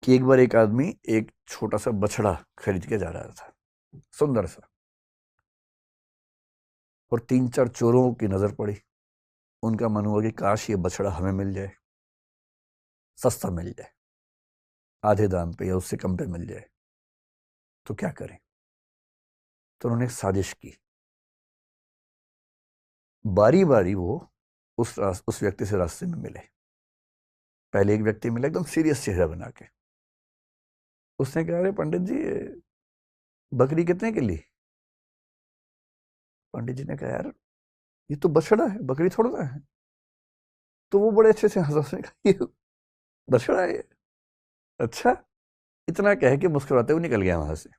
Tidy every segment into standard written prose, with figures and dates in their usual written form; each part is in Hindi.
कि एक बार एक आदमी एक छोटा सा बछड़ा खरीद के जा रहा था, सुंदर सा, और 3-4 चोरों की नजर पड़ी। उनका मन हुआ कि काश ये बछड़ा हमें मिल जाए, सस्ता मिल जाए, आधे दाम पे या उससे कम पे मिल जाए, तो क्या करें। तो उन्होंने एक साजिश की। बारी बारी वो उस व्यक्ति से रास्ते में मिले। पहले एक व्यक्ति मिला एकदम सीरियस चेहरा बना के। उसने कहा, अरे पंडित जी, बकरी कितने की ली? पंडित जी ने कहा, यार ये तो बछड़ा है, बकरी थोड़ा ना है। तो वो बड़े अच्छे से हंसा, उसने कहा, ये बछड़ा है ये? अच्छा। इतना कह के मुस्कुराते हुए निकल गया वहां से।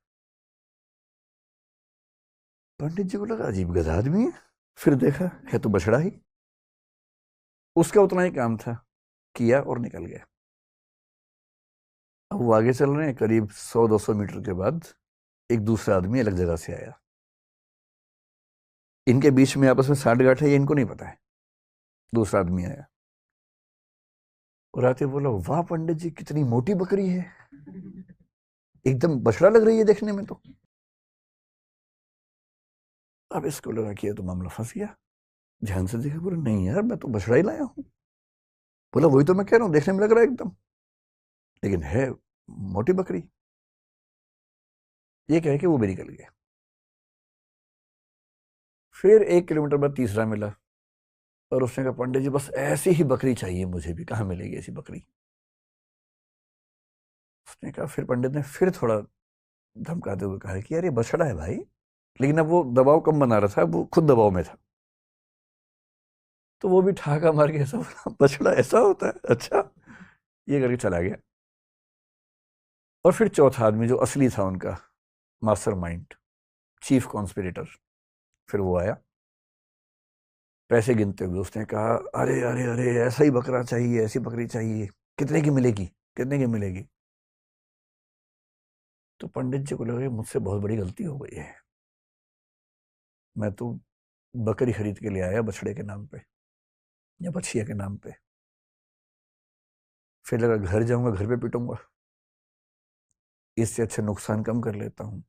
पंडित जी को लगा अजीब गधा आदमी है। फिर देखा है तो बछड़ा ही। उसका उतना ही काम था, किया और निकल गया। अब वो आगे चल रहे हैं, करीब 100-200 मीटर के बाद एक दूसरा आदमी अलग जगह से आया। इनके बीच में आपस में साठ-गांठ है, ये इनको नहीं पता है। दूसरा आदमी आया और आते बोला, वाह पंडित जी, कितनी मोटी बकरी है, एकदम बछड़ा लग रही है देखने में तो। अब इसको लगा कि ये तो मामला फंस गया। ध्यान से देखा, बोला नहीं यार, मैं तो बछड़ा ही लाया हूं। बोला वही तो मैं कह रहा हूं, देखने में लग रहा है एकदम, लेकिन है मोटी बकरी। ये कह के वो भी निकल गया। फिर 1 किलोमीटर बाद तीसरा मिला और उसने कहा, पंडित जी बस ऐसी ही बकरी चाहिए मुझे भी, कहाँ मिलेगी ऐसी बकरी? उसने कहा, फिर पंडित ने फिर थोड़ा धमकाते हुए कहा कि यार ये बछड़ा है भाई। लेकिन अब वो दबाव कम बना रहा था, वो खुद दबाव में था। तो वो भी ठहाका मार के ऐसा बोला, बछड़ा ऐसा होता है, अच्छा। ये करके चला गया। और फिर चौथा आदमी जो असली था उनका मास्टरमाइंड, चीफ कॉन्स्पिरेटर, फिर वो आया पैसे गिनते हुए। उसने कहा, अरे अरे अरे, ऐसा ही बकरा चाहिए, ऐसी बकरी चाहिए, कितने की मिलेगी, कितने की मिलेगी? तो पंडित जी को लगा मुझसे बहुत बड़ी गलती हो गई है। मैं तो बकरी खरीद के ले आया बछड़े के नाम पे या बछिया के नाम पे। फिर लगा घर जाऊंगा, घर पे पिटूंगा, इससे अच्छा नुकसान कम कर लेता हूं।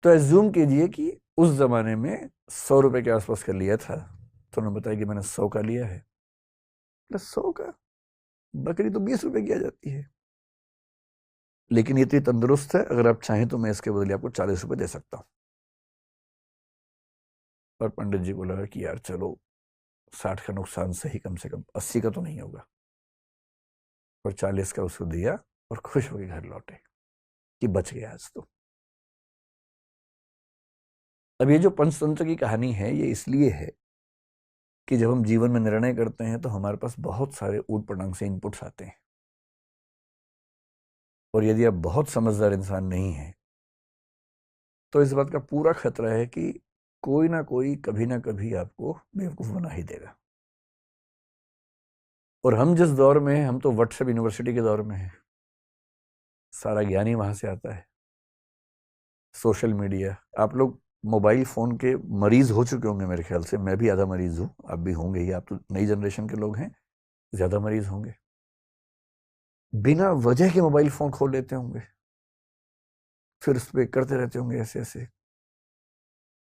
तो एज्यूम कीजिए कि उस जमाने में 100 रुपए के आसपास का लिया था, तो उन्होंने बताया कि मैंने 100 का लिया है। प्लस 100 का, बकरी तो 20 रुपए की आ जाती है। लेकिन ये इतनी तंदुरुस्त है, अगर आप चाहें तो मैं इसके बदले आपको 40 रुपए दे सकता हूँ। और पंडित जी को लगा कि यार चलो, 60 का नुकसान सही, कम से कम 80 का तो नहीं होगा। और 40 का उसको दिया और खुश होकर घर लौटे कि बच गया आज तो। अब ये जो पंचतंत्र की कहानी है, ये इसलिए है कि जब हम जीवन में निर्णय करते हैं तो हमारे पास बहुत सारे ऊट पटांग से इनपुट्स आते हैं। और यदि आप बहुत समझदार इंसान नहीं हैं, तो इस बात का पूरा खतरा है कि कोई ना कोई कभी ना कभी आपको बेवकूफ बना ही देगा। और हम जिस दौर में हैं, हम तो व्हाट्सएप यूनिवर्सिटी के दौर में हैं। सारा ज्ञान ही वहां से आता है। सोशल मीडिया, आप लोग मोबाइल फोन के मरीज हो चुके होंगे मेरे ख्याल से। मैं भी आधा मरीज हूँ, आप भी होंगे ही, आप तो नई जनरेशन के लोग हैं, ज्यादा मरीज होंगे। बिना वजह के मोबाइल फोन खोल लेते होंगे, फिर उस पर करते रहते होंगे ऐसे ऐसे।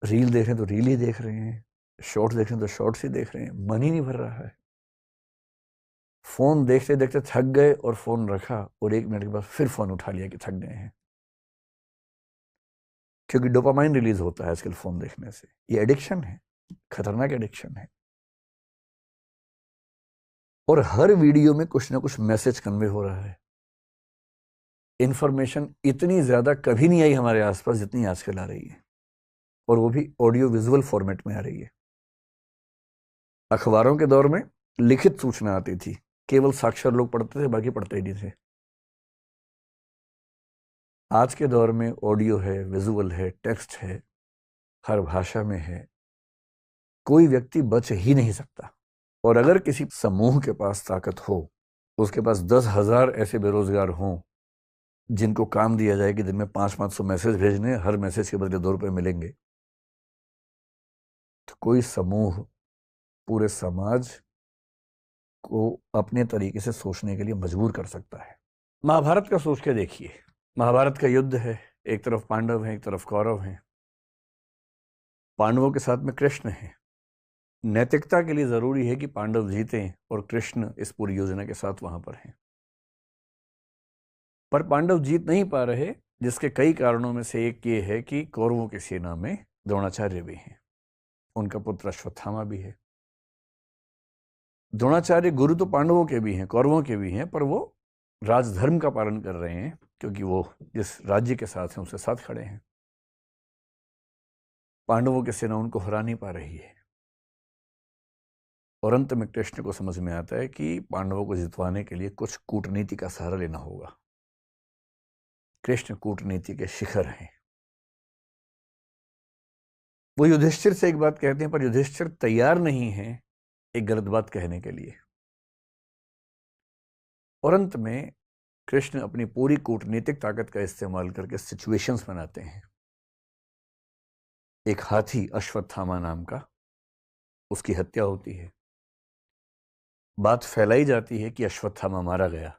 रील देख रहे हैं तो रील ही देख रहे हैं, शॉर्ट्स देख रहे हैं तो शॉर्ट्स ही देख रहे हैं, मन ही नहीं भर रहा है। फोन देखते देखते थक गए और फोन रखा, और 1 मिनट के बाद फिर फोन उठा लिया कि थक गए हैं। क्योंकि डोपामाइन रिलीज होता है आजकल फोन देखने से। ये एडिक्शन है, खतरनाक एडिक्शन है। और हर वीडियो में कुछ ना कुछ मैसेज कन्वे हो रहा है। इंफॉर्मेशन इतनी ज्यादा कभी नहीं आई हमारे आसपास जितनी आजकल आ रही है, और वो भी ऑडियो विजुअल फॉर्मेट में आ रही है। अखबारों के दौर में लिखित सूचना आती थी, केवल साक्षर लोग पढ़ते थे, बाकी पढ़ते ही नहीं थे। आज के दौर में ऑडियो है, विजुअल है, टेक्स्ट है, हर भाषा में है। कोई व्यक्ति बच ही नहीं सकता। और अगर किसी समूह के पास ताकत हो, उसके पास 10,000 ऐसे बेरोजगार हों जिनको काम दिया जाए कि दिन में 500-500 मैसेज भेजने, हर मैसेज के बदले 2 रुपए मिलेंगे, तो कोई समूह पूरे समाज को अपने तरीके से सोचने के लिए मजबूर कर सकता है। महाभारत का सोच के देखिए, महाभारत का युद्ध है, एक तरफ पांडव हैं, एक तरफ कौरव हैं। पांडवों के साथ में कृष्ण है। नैतिकता के लिए जरूरी है कि पांडव जीतें और कृष्ण इस पूरी योजना के साथ वहां पर हैं। पर पांडव जीत नहीं पा रहे, जिसके कई कारणों में से एक ये है कि कौरवों की सेना में द्रोणाचार्य भी हैं, उनका पुत्र अश्वत्थामा भी है। द्रोणाचार्य गुरु तो पांडवों के भी हैं, कौरवों के भी हैं, पर वो राजधर्म का पालन कर रहे हैं, क्योंकि वो जिस राज्य के साथ हैं उसके साथ खड़े हैं। पांडवों की सेना उनको हरा नहीं पा रही है, और अंत में कृष्ण को समझ में आता है कि पांडवों को जितवाने के लिए कुछ कूटनीति का सहारा लेना होगा। कृष्ण कूटनीति के शिखर हैं। वो युधिष्ठिर से एक बात कहते हैं, पर युधिष्ठिर तैयार नहीं है एक गलत बात कहने के लिए, और अंत में कृष्ण अपनी पूरी कूटनीतिक ताकत का इस्तेमाल करके सिचुएशंस बनाते हैं। एक हाथी अश्वत्थामा नाम का, उसकी हत्या होती है। बात फैलाई जाती है कि अश्वत्थामा मारा गया।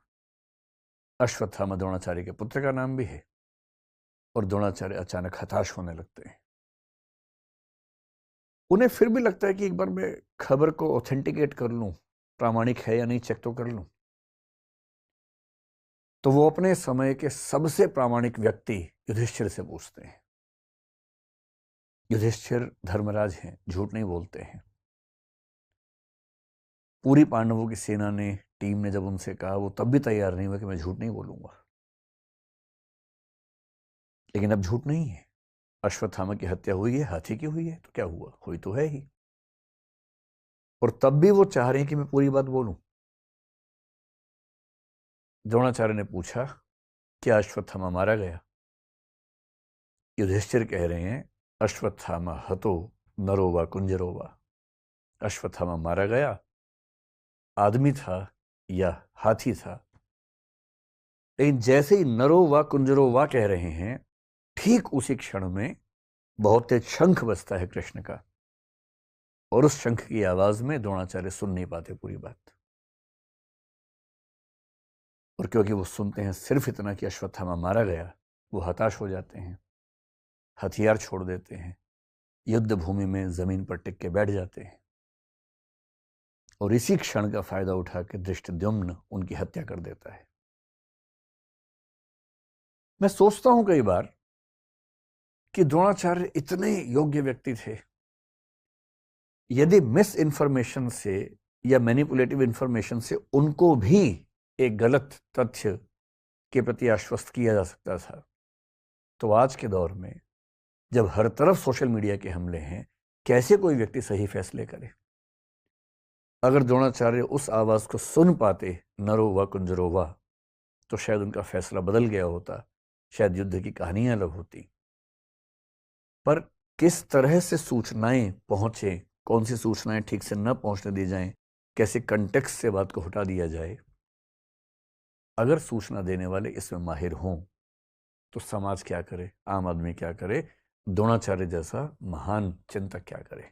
अश्वत्थामा द्रोणाचार्य के पुत्र का नाम भी है, और द्रोणाचार्य अचानक हताश होने लगते हैं। उन्हें फिर भी लगता है कि एक बार मैं खबर को ऑथेंटिकेट कर लूं, प्रामाणिक है या नहीं चेक तो कर लूं। तो वो अपने समय के सबसे प्रामाणिक व्यक्ति युधिष्ठिर से पूछते हैं। युधिष्ठिर धर्मराज हैं, झूठ नहीं बोलते हैं। पूरी पांडवों की सेना ने, टीम ने जब उनसे कहा, वो तब भी तैयार नहीं हुआ कि मैं झूठ नहीं बोलूंगा। लेकिन अब झूठ नहीं है, अश्वत्थामा की हत्या हुई है, हाथी की हुई है, तो क्या हुआ, हुई तो है ही। और तब भी वो चाह रहे हैं कि मैं पूरी बात बोलूं। द्रोणाचार्य ने पूछा, क्या अश्वत्थामा मारा गया? युधिष्ठिर कह रहे हैं, अश्वत्थामा हतो नरोवा कुंजरोवा। अश्वत्थामा मारा गया, आदमी था या हाथी था। लेकिन जैसे ही नरो व कुंजरो वा कह रहे हैं, ठीक उसी क्षण में बहुत तेज शंख बजता है कृष्ण का, और उस शंख की आवाज में द्रोणाचार्य सुन नहीं पाते पूरी बात। और क्योंकि वो सुनते हैं सिर्फ इतना कि अश्वत्थामा मारा गया, वो हताश हो जाते हैं, हथियार छोड़ देते हैं, युद्ध भूमि में जमीन पर टिक के बैठ जाते हैं, और इसी क्षण का फायदा उठा के धृष्टद्युम्न उनकी हत्या कर देता है। मैं सोचता हूं कई बार कि द्रोणाचार्य इतने योग्य व्यक्ति थे, यदि मिस इंफॉर्मेशन से या मैनिपुलेटिव इंफॉर्मेशन से उनको भी एक गलत तथ्य के प्रति आश्वस्त किया जा सकता था, तो आज के दौर में जब हर तरफ सोशल मीडिया के हमले हैं, कैसे कोई व्यक्ति सही फैसले करे? अगर द्रोणाचार्य उस आवाज को सुन पाते, नरो व कुंजरो वा, तो शायद उनका फैसला बदल गया होता, शायद युद्ध की कहानियां अलग होती। पर किस तरह से सूचनाएं पहुंचे, कौन सी सूचनाएं ठीक से न पहुंचने दी जाएं, कैसे कंटेक्स्ट से बात को हटा दिया जाए, अगर सूचना देने वाले इसमें माहिर हों, तो समाज क्या करे, आम आदमी क्या करे, द्रोणाचार्य जैसा महान चिंतक क्या करे।